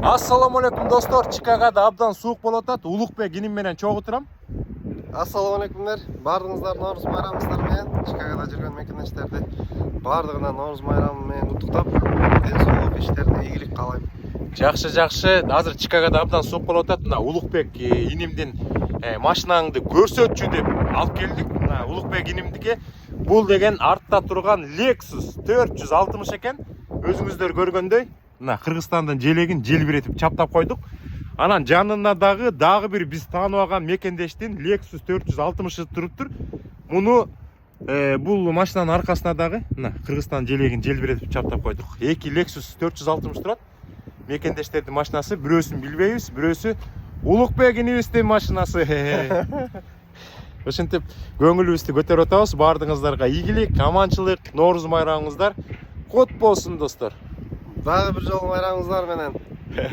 Assalamu alaikum dostlar. Чикагода абдан суук болуп атат. Улукбек иним менен чогуу турам. Assalamu alaikumlar. Бардыңыздар Наурыз байрамыңыздар менен. Чикагода жүргөн мекендештерди бардыгына Наурыз байрамы менен куттуктап, денсаулык иштерине ийгилик каалайм. Жакшы. Азыр Чикагода абдан суук болуп атат. Мына Улукбек инимдин машинаңды көрсөтчү деп алып келдик. Мына Улукбек инимдики. Бул деген артта турган Lexus 460 экен. Өзүңүздөр көргөндөй, мына Кыргызстандын желегин желбиретип чаптап койдук. Анан жанында дагы бир биз таанып алган мекендештин Lexus 460 туруптур. Муну бул машинанын аркасына дагы мына Кыргызстан желегин желбиретип чаптап койдук. Эки Lexus 460 турат. Мекендештердин машинасы, бирөөсүн билбейбиз, бирөөсү Улукбек инибиздин машинасы. Ошентип көңүлүбүздү көтөрүп атабыз. Бардыгыңыздарга ийгилик, аманчылык, Нооруз байрамыңыздар кут болсун достор. Дагы бир жолу байрамыңыздар менен.